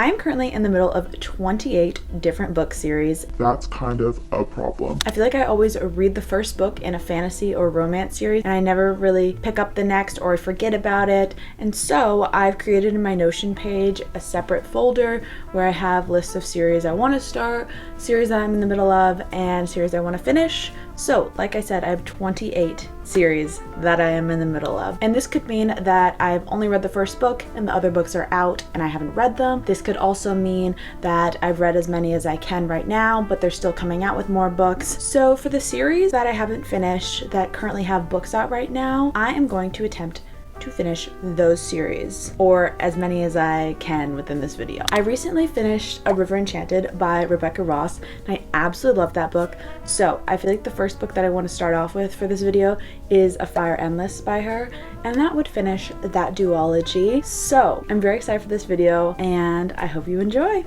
I'm currently in the middle of 28 different book series. That's kind of a problem. I feel like I always read the first book in a fantasy or romance series and I never really pick up the next or I forget about it. And so I've created in my Notion page a separate folder where I have lists of series I want to start, series I'm in the middle of, and series I want to finish. So, like I said, I have 28 series that I am in the middle of. And this could mean that I've only read the first book and the other books are out and I haven't read them. This could also mean that I've read as many as I can right now, but they're still coming out with more books. So for the series that I haven't finished that currently have books out right now, I am going to attempt to finish those series, or as many as I can within this video. I recently finished A River Enchanted by Rebecca Ross, and I absolutely love that book. So I feel like the first book that I want to start off with for this video is A Fire Endless by her, and that would finish that duology. So I'm very excited for this video, and I hope you enjoy.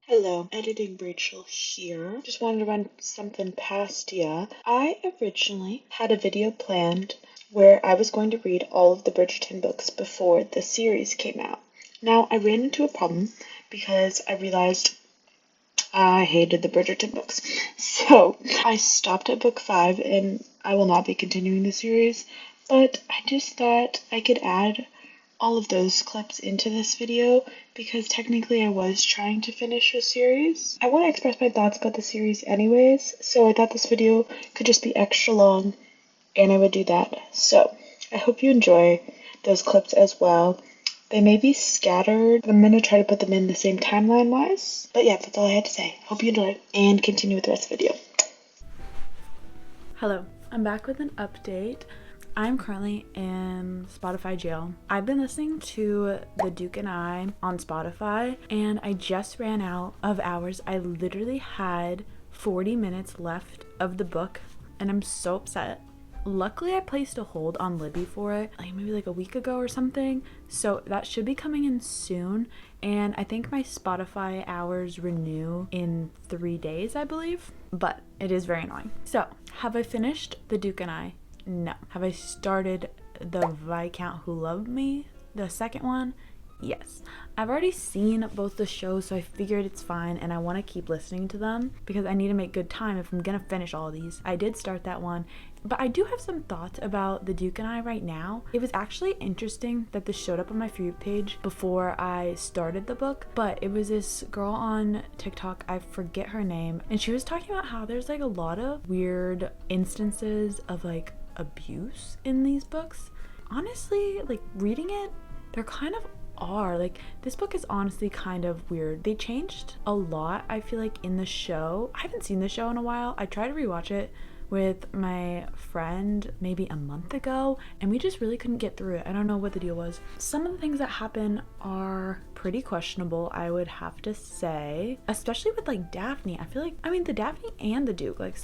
Hello, Editing Rachel here. Just wanted to run something past ya. I originally had a video planned where I was going to read all of the Bridgerton books before the series came out. Now, I ran into a problem because I realized I hated the Bridgerton books. So I stopped at book 5 and I will not be continuing the series, but I just thought I could add all of those clips into this video because technically I was trying to finish a series. I want to express my thoughts about the series anyways, so I thought this video could just be extra long and I would do that. So I hope you enjoy those clips as well. They may be scattered. I'm going to try to put them in the same timeline wise. But yeah, that's all I had to say. Hope you enjoy and continue with the rest of the video. Hello, I'm back with an update. I'm currently in Spotify jail. I've been listening to The Duke and I on Spotify and I just ran out of hours. I literally had 40 minutes left of the book and I'm so upset. Luckily, I placed a hold on Libby for it, maybe like a week ago or something. So that should be coming in soon. And I think my Spotify hours renew in 3 days, I believe. But it is very annoying. So, have I finished The Duke and I? No. Have I started The Viscount Who Loved Me? The second one? Yes. I've already seen both the shows, so I figured it's fine and I want to keep listening to them because I need to make good time if I'm gonna finish all of these. I did start that one, but I do have some thoughts about The Duke and I right now. It was actually interesting that this showed up on my feed page before I started the book, but it was this girl on TikTok, I forget her name, and she was talking about how there's like a lot of weird instances of like abuse in these books. Honestly, like reading it, they're kind of are. Like, this book is honestly kind of weird. They changed a lot, I feel like, in the show. I haven't seen the show in a while. I tried to rewatch it with my friend maybe a month ago and we just really couldn't get through it. I don't know what the deal was. Some of the things that happen are pretty questionable, I would have to say, especially with like Daphne. I feel like, the Daphne and the Duke, like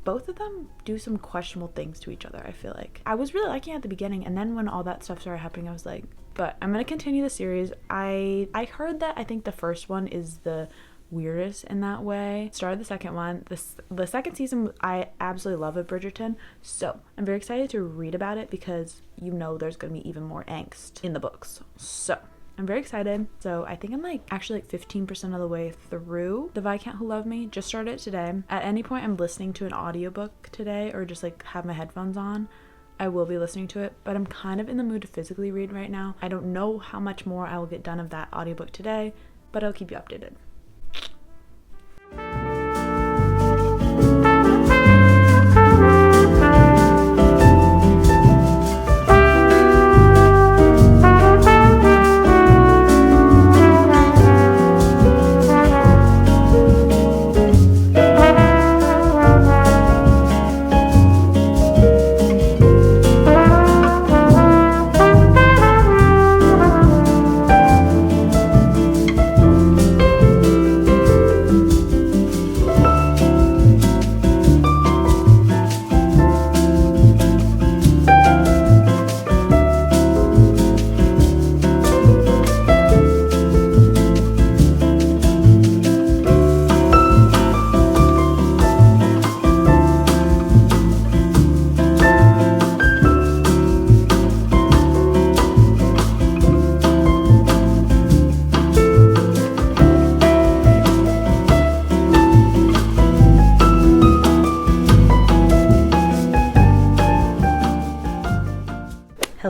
both of them do some questionable things to each other, I feel like. I was really liking it at the beginning, and then when all that stuff started happening, I was like, but I'm gonna continue the series. I heard that I think the first one is the weirdest in that way. Started the second one. The second season I absolutely love of Bridgerton, so I'm very excited to read about it because you know there's gonna be even more angst in the books. So I'm very excited. So I think I'm actually 15% of the way through The Viscount Who Loved Me. Just started it today. At any point I'm listening to an audiobook today or just have my headphones on, I will be listening to it, but I'm kind of in the mood to physically read right now. I don't know how much more I will get done of that audiobook today, but I'll keep you updated.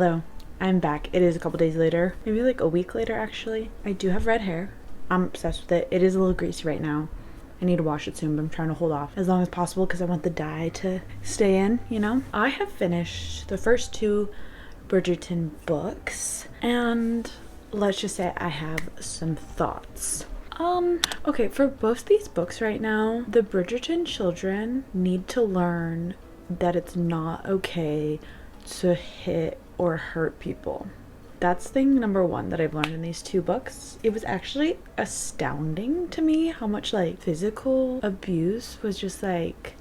Hello, I'm back. It is a couple days later, maybe like a week later actually. I do have red hair. I'm obsessed with it. It is a little greasy right now. I need to wash it soon, but I'm trying to hold off as long as possible because I want the dye to stay in, you know? I have finished the first 2 Bridgerton books, and let's just say I have some thoughts. Okay, for both these books right now, the Bridgerton children need to learn that it's not okay to hit or hurt people. That's thing number 1 that I've learned in these 2 books. It was actually astounding to me how much like physical abuse was just like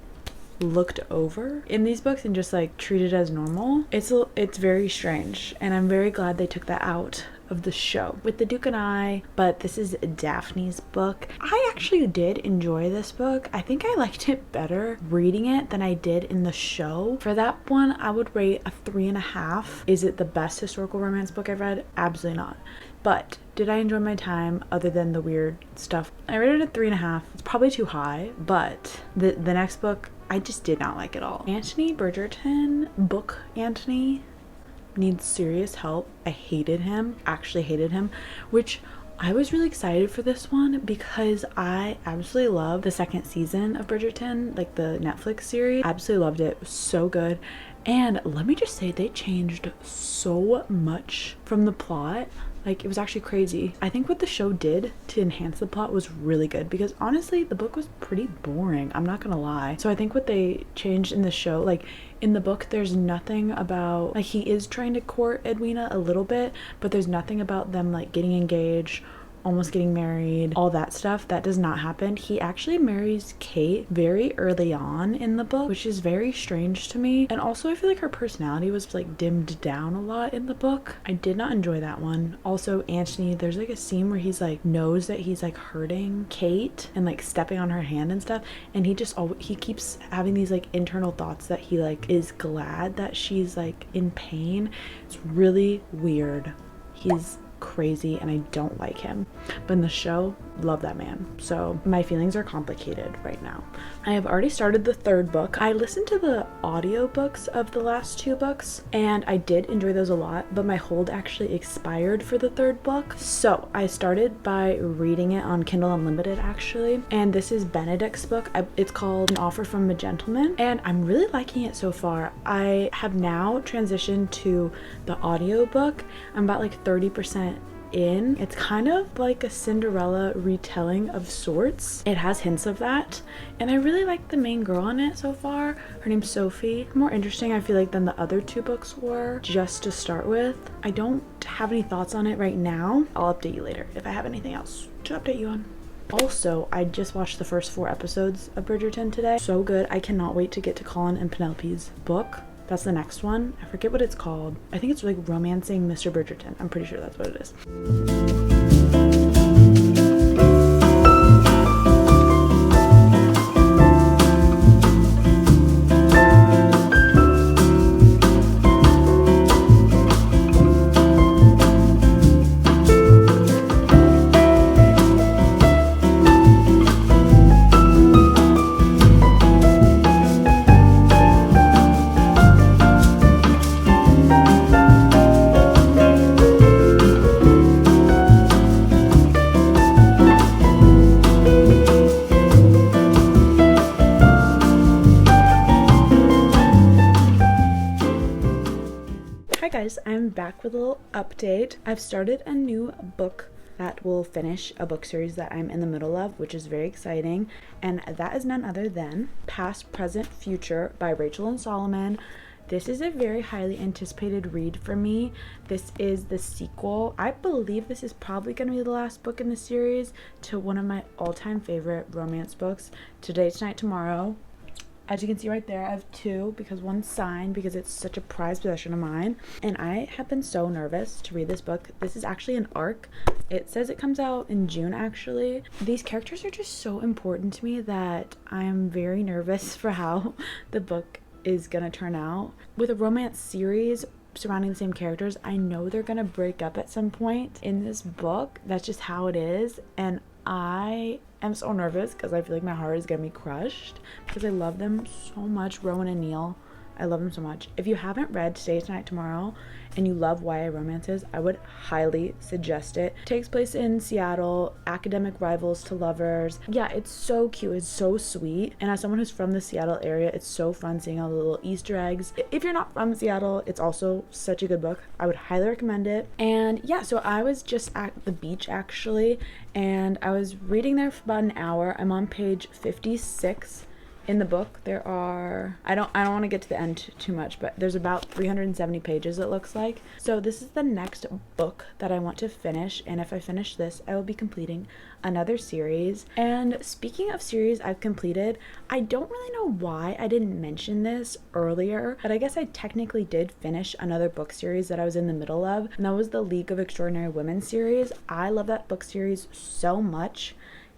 looked over in these books and just like treated as normal. It's very strange, and I'm very glad they took that out of the show with The Duke and I. But this is Daphne's book. I actually did enjoy this book. I think I liked it better reading it than I did in the show. For that one, I would rate a 3.5. Is it the best historical romance book I've read? Absolutely not. But did I enjoy my time other than the weird stuff? I rated it a 3.5. It's probably too high, but the next book I just did not like at all. Anthony Bridgerton, book Anthony, needs serious help. I hated him, actually hated him, which I was really excited for this one because I absolutely love the 2nd season of Bridgerton, like the Netflix series. Absolutely loved it. It was so good. And let me just say, they changed so much from the plot. Like, it was actually crazy. I think what the show did to enhance the plot was really good because honestly, the book was pretty boring. I'm not gonna lie. So I think what they changed in the show, like in the book, there's nothing about, like, he is trying to court Edwina a little bit, but there's nothing about them like getting engaged, almost getting married, all that stuff. That does not happen. He actually marries Kate very early on in the book, which is very strange to me. And also I feel like her personality was like dimmed down a lot in the book. I did not enjoy that one. Also Anthony, there's like a scene where he's like knows that he's like hurting Kate and like stepping on her hand and stuff, and he keeps having these like internal thoughts that he like is glad that she's like in pain. It's really weird. He's crazy and I don't like him, but in the show, love that man. So my feelings are complicated right now. I have already started the 3rd book. I listened to the audiobooks of the last 2 books and I did enjoy those a lot, but my hold actually expired for the 3rd book, so I started by reading it on Kindle Unlimited actually. And this is Benedict's book. It's called An Offer from a Gentleman, and I'm really liking it so far. I have now transitioned to the audiobook. I'm about like 30% in. It's kind of like a Cinderella retelling of sorts. It has hints of that, and I really like the main girl in it so far. Her name's Sophie. More interesting I feel like than the other 2 books were, just to start with. I don't have any thoughts on it right now. I'll update you later if I have anything else to update you on. Also, I just watched the first 4 episodes of Bridgerton today. So good. I cannot wait to get to Colin and Penelope's book. That's the next one. I forget what it's called. I think it's like Romancing Mr. Bridgerton. I'm pretty sure that's what it is. Guys, I'm back with a little update. I've started a new book that will finish a book series that I'm in the middle of, which is very exciting, and that is none other than Past, Present, Future by Rachel and Solomon. This is a very highly anticipated read for me. This is the sequel. I believe this is probably going to be the last book in the series to one of my all-time favorite romance books, Today, Tonight, Tomorrow. As you can see right there, I have 2 because one's signed because it's such a prized possession of mine. And I have been so nervous to read this book. This is actually an arc. It says it comes out in June actually. These characters are just so important to me that I'm very nervous for how the book is gonna turn out. With a romance series surrounding the same characters, I know they're gonna break up at some point in this book. That's just how it is, and I am so nervous because I feel like my heart is gonna be crushed because I love them so much. Rowan and Neil, I love them so much. If you haven't read Today Tonight Tomorrow and you love YA romances, I would highly suggest it. It takes place in Seattle, academic rivals to lovers. Yeah, it's so cute. It's so sweet. And as someone who's from the Seattle area, it's so fun seeing all the little Easter eggs. If you're not from Seattle, it's also such a good book. I would highly recommend it. And yeah, so I was just at the beach actually, and I was reading there for about an hour. I'm on page 56. In the book, there are, I don't want to get to the end too much, but there's about 370 pages it looks like. So this is the next book that I want to finish, and if I finish this, I will be completing another series. And speaking of series I've completed, I don't really know why I didn't mention this earlier, but I guess I technically did finish another book series that I was in the middle of, and that was the League of Extraordinary Women series. I love that book series so much.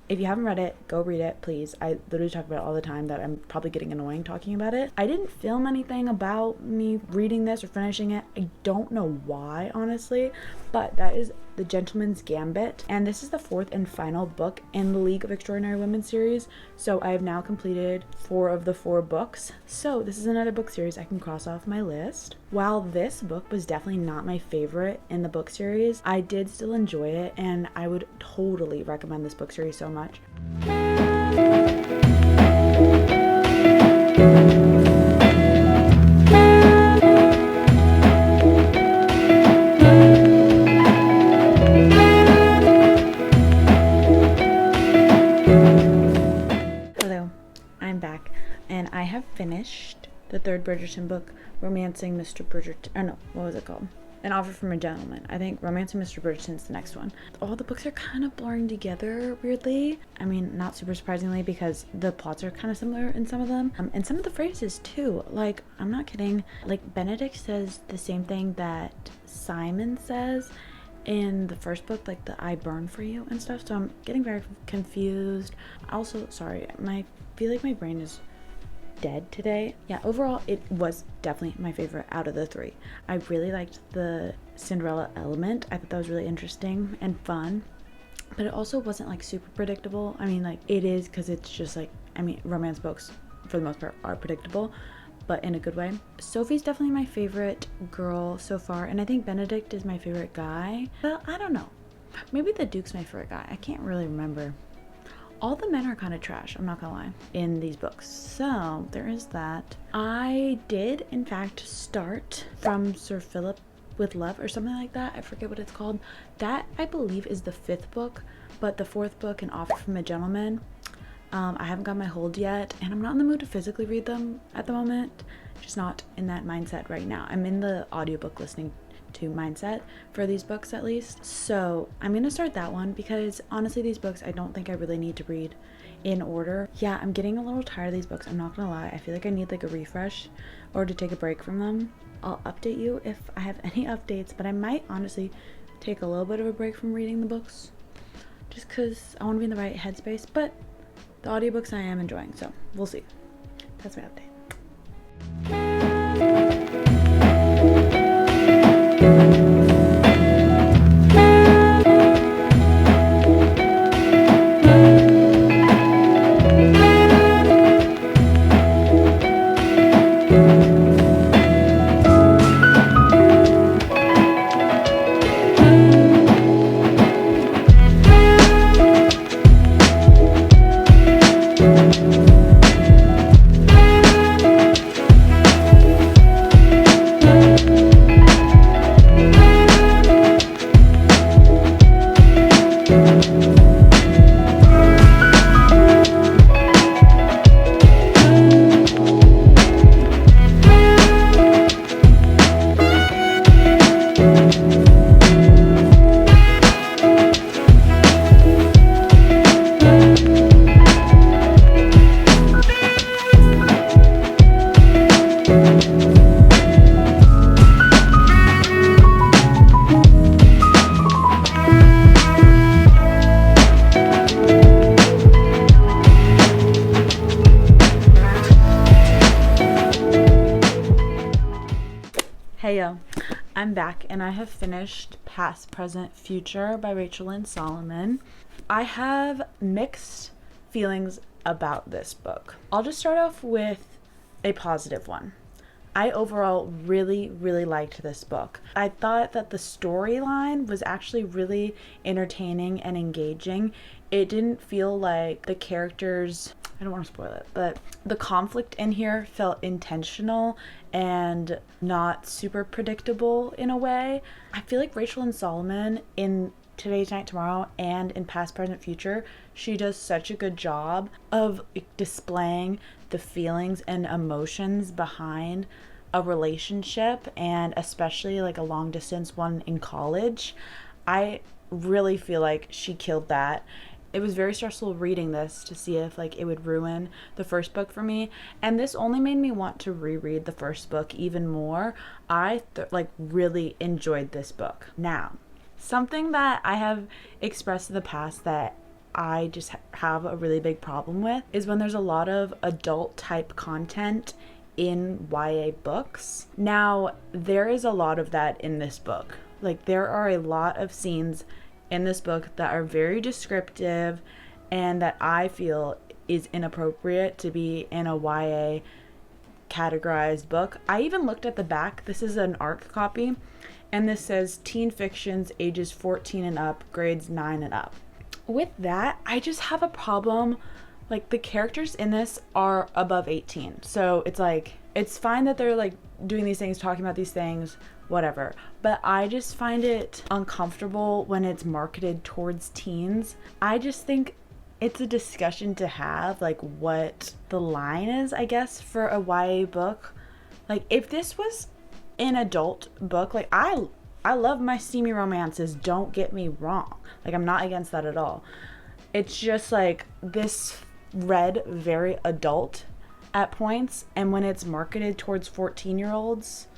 If you haven't read it, go read it, please. I literally talk about it all the time that I'm probably getting annoying talking about it. I didn't film anything about me reading this or finishing it. I don't know why, honestly, but that is The Gentleman's Gambit. And this is the fourth and final book in the League of Extraordinary Women series. So I have now completed 4 of the 4 books. So this is another book series I can cross off my list. While this book was definitely not my favorite in the book series, I did still enjoy it, and I would totally recommend this book series so much. Hello, I'm back, and I have finished the 3rd Bridgerton book, Romancing Mr. Bridgerton. Oh no, what was it called? An Offer from a Gentleman. I think Romancing Mr. Bridgerton is the next one. All the books are kind of blurring together weirdly. I mean, not super surprisingly, because the plots are kind of similar in some of them. And some of the phrases too. Like, I'm not kidding. Like, Benedict says the same thing that Simon says in the first book, like the I burn for you and stuff. So I'm getting very confused. Also, sorry, I feel like my brain is dead today. Yeah, overall it was definitely my favorite out of the 3. I really liked the Cinderella element. I thought that was really interesting and fun, but it also wasn't like super predictable. I mean, like, it is, because it's just like, I mean, romance books for the most part are predictable, but in a good way. Sophie's definitely my favorite girl so far, and I think Benedict is my favorite guy. Well, I don't know, maybe the Duke's my favorite guy. I can't really remember. All the men are kind of trash, I'm not gonna lie, in these books. So there is that. I did, in fact, start From Sir Philip with Love or something like that. I forget what it's called. That, I believe, is the 5th book, but the 4th book, An Offer from a Gentleman, I haven't got my hold yet, and I'm not in the mood to physically read them at the moment. Just not in that mindset right now. I'm in the audiobook listening to mindset for these books, at least. So I'm gonna start that one, because honestly these books I don't think I really need to read in order. Yeah, I'm getting a little tired of these books, I'm not gonna lie. I feel like I need like a refresh or to take a break from them. I'll update you if I have any updates, but I might honestly take a little bit of a break from reading the books just because I want to be in the right headspace. But the audiobooks I am enjoying, so we'll see. That's my update. Hey yo, I'm back, and I have finished Past, Present, Future by Rachel Lynn Solomon. I have mixed feelings about this book. I'll just start off with a positive one. I overall really, really liked this book. I thought that the storyline was actually really entertaining and engaging. It didn't feel like the characters, I don't want to spoil it, but the conflict in here felt intentional and not super predictable in a way. I feel like Rachel and Solomon in Today's Night Tomorrow and in Past, Present, Future, she does such a good job of displaying the feelings and emotions behind a relationship, and especially like a long distance one in college. I really feel like she killed that. It was very stressful reading this to see if like it would ruin the first book for me, and this only made me want to reread the first book even more. I really enjoyed this book. Now, something that I have expressed in the past that I just have a really big problem with is when there's a lot of adult type content in YA books. Now, there is a lot of that in this book. Like, there are a lot of scenes in this book that are very descriptive and that I feel is inappropriate to be in a YA categorized book. I even looked at the back. This is an ARC copy, and this says teen fictions ages 14 and up, grades 9 and up. With that, I just have a problem. Like, the characters in this are above 18. So it's like, it's fine that they're like doing these things, talking about these things, whatever. But I just find it uncomfortable when it's marketed towards teens. I just think it's a discussion to have, like what the line is, I guess, for a YA book. Like, if this was an adult book, like I love my steamy romances, don't get me wrong. Like, I'm not against that at all. It's just like this read very adult at points, and when it's marketed towards 14-year-olds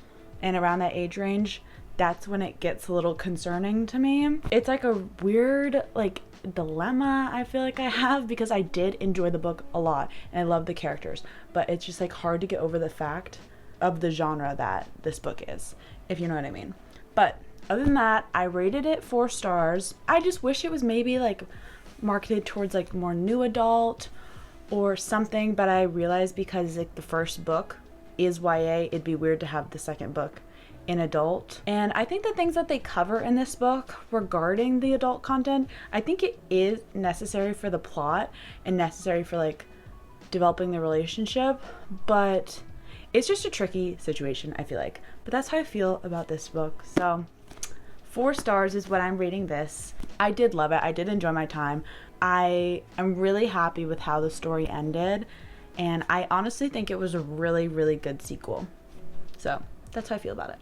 and around that age range, that's when it gets a little concerning to me. It's like a weird like dilemma I feel like I have, because I did enjoy the book a lot and I love the characters, but it's just like hard to get over the fact of the genre that this book is, if you know what I mean. But other than that, I rated it 4 stars. I just wish it was maybe like marketed towards like more new adult or something, but I realized because like the first book is YA, it'd be weird to have the second book in adult. And I think the things that they cover in this book regarding the adult content, I think it is necessary for the plot and necessary for like developing the relationship, but it's just a tricky situation, I feel like. But that's how I feel about this book. So 4 stars is what I'm rating this. I did love it. I did enjoy my time. I am really happy with how the story ended, and I honestly think it was a really, really good sequel. So that's how I feel about it.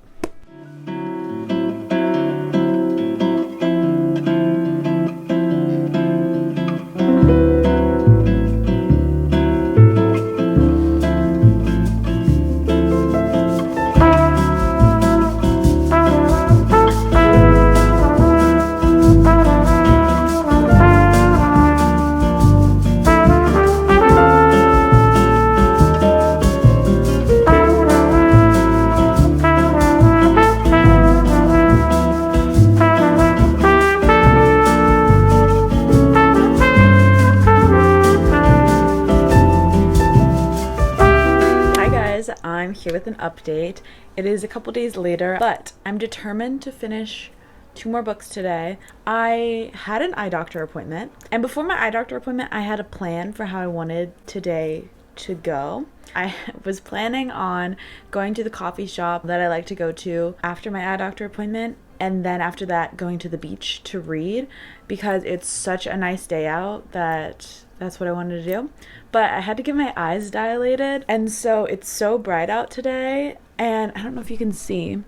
I'm here with an update. It is a couple days later, but I'm determined to finish 2 more books today. I had an eye doctor appointment, and before my eye doctor appointment, I had a plan for how I wanted today to go. I was planning on going to the coffee shop that I like to go to after my eye doctor appointment, and then after that going to the beach to read, because it's such a nice day out that that's what I wanted to do. But I had to get my eyes dilated, and so it's so bright out today, and I don't know if you can see,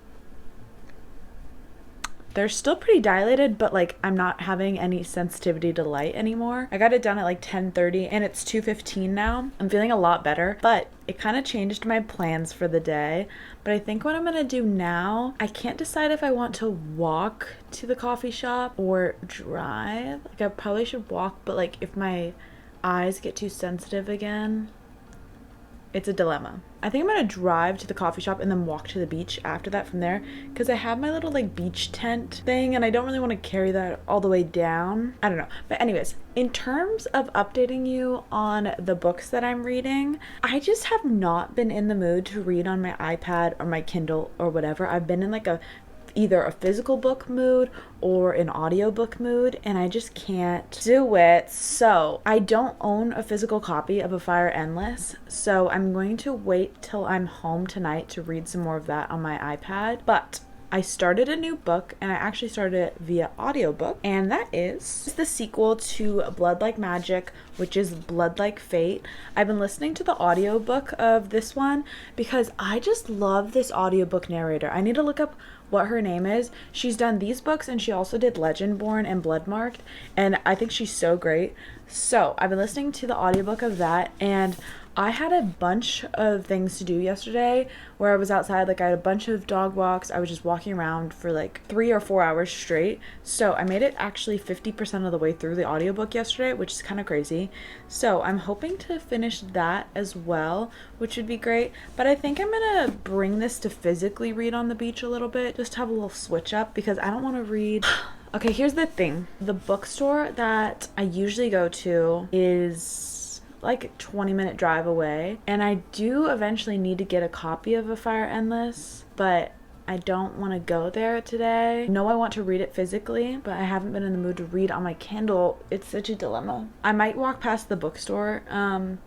they're still pretty dilated, but like I'm not having any sensitivity to light anymore. I got it done at like 10:30 and it's 2:15 now. I'm feeling a lot better, but it kind of changed my plans for the day. But I think what I'm gonna do now, I can't decide if I want to walk to the coffee shop or drive. Like, I probably should walk, but like if my eyes get too sensitive again, it's a dilemma. I think I'm gonna drive to the coffee shop and then walk to the beach after that from there, because I have my little like beach tent thing and I don't really want to carry that all the way down. I don't know. But anyways, in terms of updating you on the books that I'm reading, I just have not been in the mood to read on my iPad or my Kindle or whatever. I've been in like either a physical book mood or an audiobook mood, and I just can't do it. So I don't own a physical copy of A Fire Endless, so I'm going to wait till I'm home tonight to read some more of that on my iPad. But I started a new book, and I actually started it via audiobook, and that is the sequel to Blood Like Magic, which is Blood Like Fate. I've been listening to the audiobook of this one because I just love this audiobook narrator. I need to look up what her name is. She's done these books and she also did Legendborn and Bloodmarked, and I think she's so great. So I've been listening to the audiobook of that, and I had a bunch of things to do yesterday where I was outside. Like I had a bunch of dog walks. I was just walking around for like 3 or 4 hours straight. So I made it actually 50% of the way through the audiobook yesterday, which is kind of crazy. So I'm hoping to finish that as well, which would be great. But I think I'm gonna bring this to physically read on the beach a little bit, just to have a little switch up, because I don't want to read. Okay, here's the thing. The bookstore that I usually go to is like a 20-minute drive away, and I do eventually need to get a copy of A Fire Endless, but I don't want to go there today. No, I want to read it physically, but I haven't been in the mood to read on my Kindle. It's such a dilemma. I might walk past the bookstore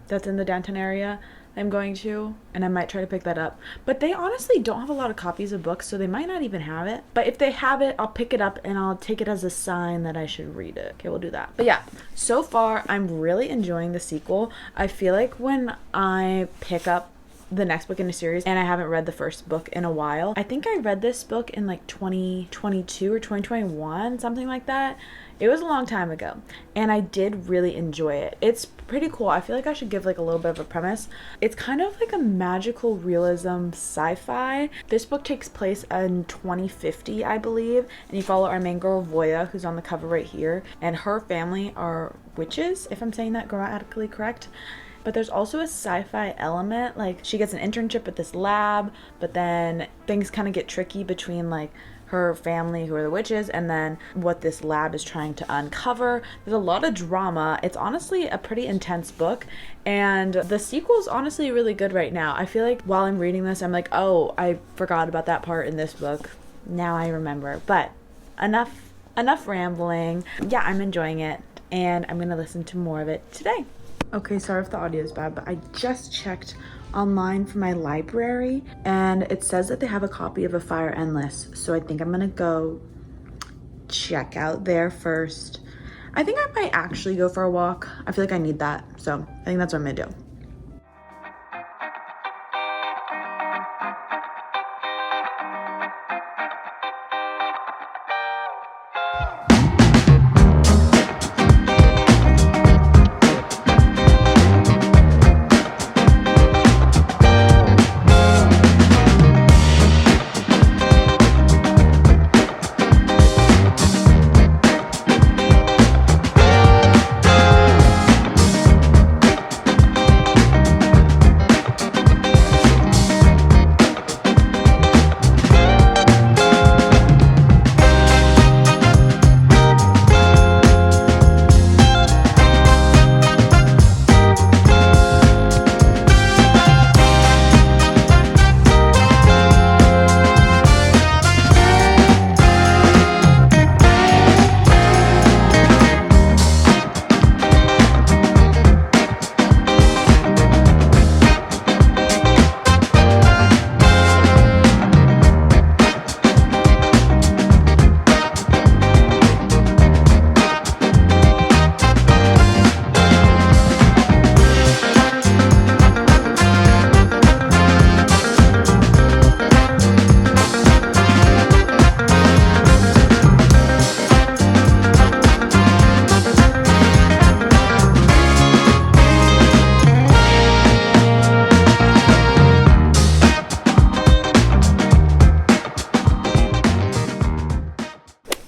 that's in the downtown area I'm going to, and I might try to pick that up. But they honestly don't have a lot of copies of books, so they might not even have it. But if they have it, I'll pick it up and I'll take it as a sign that I should read it. Okay, we'll do that. But yeah, so far I'm really enjoying the sequel. I feel like when I pick up the next book in a series and I haven't read the first book in a while, I think I read this book in like 2022 or 2021, something like that. It was a long time ago, and I did really enjoy it. It's pretty cool. I feel like I should give like a little bit of a premise. It's kind of like a magical realism sci-fi. This book takes place in 2050, I believe, and you follow our main girl Voya, who's on the cover right here, and her family are witches, if I'm saying that grammatically correct. But there's also a sci-fi element. Like she gets an internship at this lab, but then things kind of get tricky between like her family, who are the witches, and then what this lab is trying to uncover. There's a lot of drama. It's honestly a pretty intense book, and the sequel is honestly really good right now. I feel like while I'm reading this, I'm like, oh, I forgot about that part in this book. Now I remember. But enough rambling. Yeah, I'm enjoying it, and I'm gonna listen to more of it today. Okay, sorry if the audio is bad, but I just checked online for my library, and it says that they have a copy of A Fire Endless, so I think I'm gonna go check out there first. I think I might actually go for a walk. I feel like I need that, so I think that's what I'm gonna do.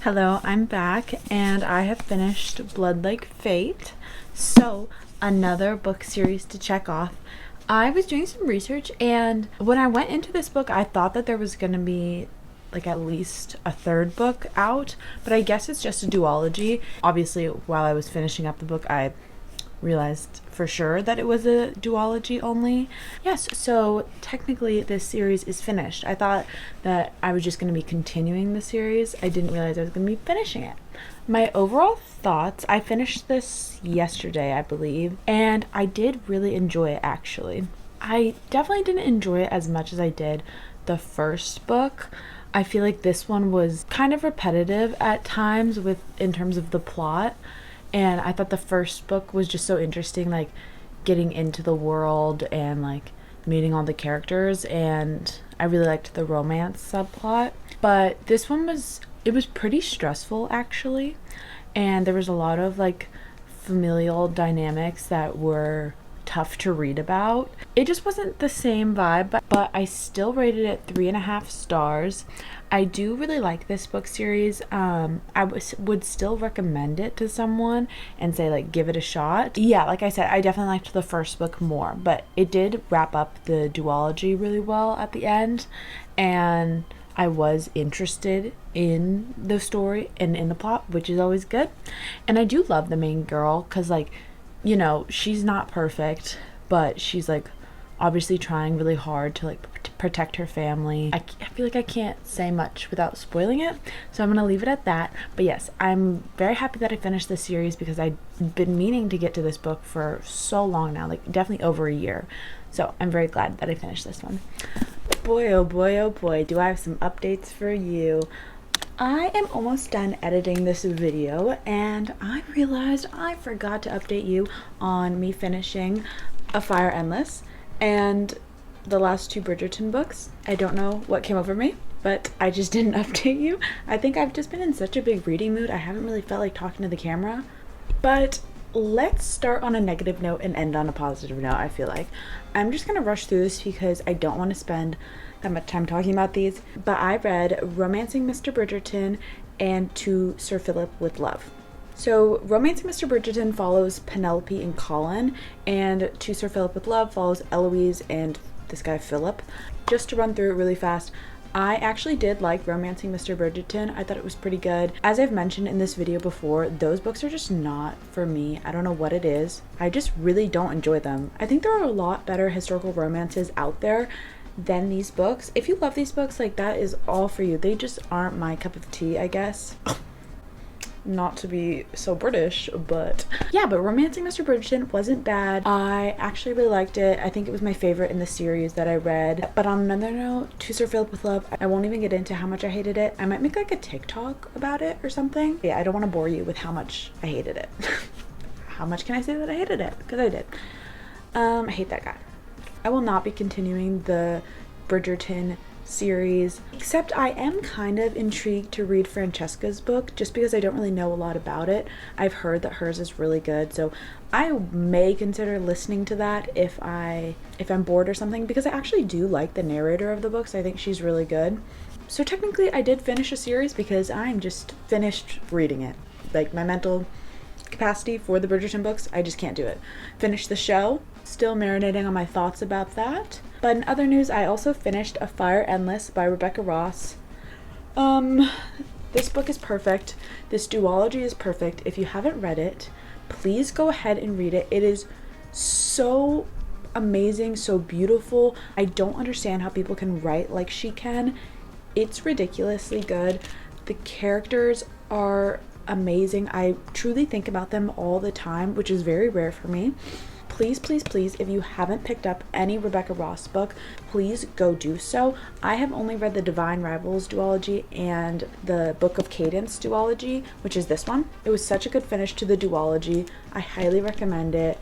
Hello, I'm back, and I have finished Blood Like Fate. So, another book series to check off. I was doing some research, and when I went into this book, I thought that there was going to be like at least a third book out, but I guess it's just a duology. Obviously, while I was finishing up the book, I realized for sure that it was a duology only. Yes, so technically this series is finished. I thought that I was just going to be continuing the series. I didn't realize I was going to be finishing it. My overall thoughts, I finished this yesterday, I believe, and I did really enjoy it actually. I definitely didn't enjoy it as much as I did the first book. I feel like this one was kind of repetitive at times in terms of the plot. And I thought the first book was just so interesting, like getting into the world and like meeting all the characters, and I really liked the romance subplot. But this one it was pretty stressful actually, and there was a lot of like familial dynamics that were tough to read about. It just wasn't the same vibe, but I still rated it 3.5 stars. I do really like this book series. Would still recommend it to someone and say like give it a shot. Yeah, like I said, I definitely liked the first book more, but it did wrap up the duology really well at the end, and I was interested in the story and in the plot, which is always good. And I do love the main girl because, like, you know, she's not perfect, but she's like obviously trying really hard to like protect her family. I feel like I can't say much without spoiling it, so I'm gonna leave it at that. But yes, I'm very happy that I finished this series because I've been meaning to get to this book for so long now, like definitely over a year. So I'm very glad that I finished this one. Boy, oh boy, oh boy, do I have some updates for you. I am almost done editing this video, and I realized I forgot to update you on me finishing A Fire Endless and the last 2 Bridgerton books. I don't know what came over me, but I just didn't update you. I think I've just been in such a big reading mood, I haven't really felt like talking to the camera. But let's start on a negative note and end on a positive note, I feel like. I'm just gonna rush through this because I don't want to spend that much time talking about these. But I read Romancing Mr. Bridgerton and To Sir Philip with Love. So Romancing Mr. Bridgerton follows Penelope and Colin, and To Sir Philip with Love follows Eloise and this guy Philip. Just to run through it really fast, I actually did like Romancing Mr. Bridgerton. I thought it was pretty good. As I've mentioned in this video before, those books are just not for me. I don't know what it is. I just really don't enjoy them. I think there are a lot better historical romances out there than these books. If you love these books, like, that is all for you. They just aren't my cup of tea, I guess. Not to be so British, but yeah, but Romancing Mr. Bridgerton wasn't bad. I actually really liked it. I think it was my favorite in the series that I read. But on another note, To Sir Philip with Love, I won't even get into how much I hated it. I might make like a TikTok about it or something. Yeah, I don't want to bore you with how much I hated it. How much can I say that I hated it? Because I did. I hate that guy. I will not be continuing the Bridgerton series, except I am kind of intrigued to read Francesca's book just because I don't really know a lot about it. I've heard that hers is really good, so I may consider listening to that if I'm bored or something, because I actually do like the narrator of the books. I think she's really good. So technically I did finish a series because I'm just finished reading it. Like, my mental capacity for the Bridgerton books, I just can't do it. Finished the show, still marinating on my thoughts about that. But in other news, I also finished A Fire Endless by Rebecca Ross. This book is perfect. This duology is perfect. If you haven't read it, please go ahead and read it. It is so amazing, so beautiful. I don't understand how people can write like she can. It's ridiculously good. The characters are amazing. I truly think about them all the time, which is very rare for me. Please, please, please, if you haven't picked up any Rebecca Ross book, please go do so. I have only read the Divine Rivals duology and the Book of Cadence duology, which is this one. It was such a good finish to the duology. I highly recommend it.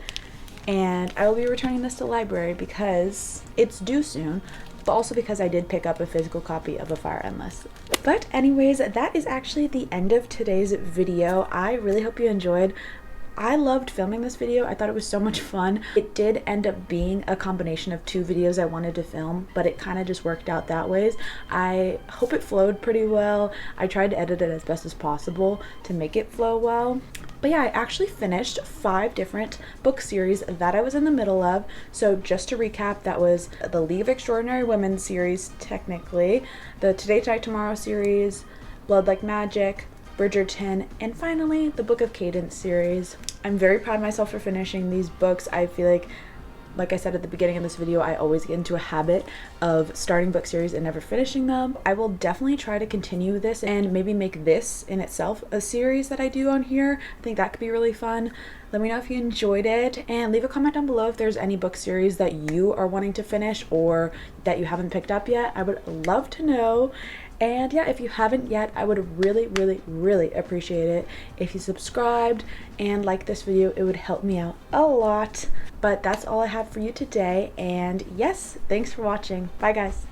And I will be returning this to the library because it's due soon, but also because I did pick up a physical copy of A Fire Endless. But anyways, that is actually the end of today's video. I really hope you enjoyed. I loved filming this video. I thought it was so much fun. It did end up being a combination of 2 videos I wanted to film, but it kind of just worked out that ways. I hope it flowed pretty well. I tried to edit it as best as possible to make it flow well. But yeah, I actually finished 5 different book series that I was in the middle of. So just to recap, that was the League of Extraordinary Women series, technically, the Today Tonight Tomorrow series, Blood Like Magic, Bridgerton, and finally the Book of Cadence series. I'm very proud of myself for finishing these books. I feel like I said at the beginning of this video, I always get into a habit of starting book series and never finishing them. I will definitely try to continue this and maybe make this in itself a series that I do on here. I think that could be really fun. Let me know if you enjoyed it, and leave a comment down below if there's any book series that you are wanting to finish or that you haven't picked up yet. I would love to know. And yeah, if you haven't yet, I would really appreciate it if you subscribed and liked this video. It would help me out a lot. But that's all I have for you today. And yes, thanks for watching. Bye guys.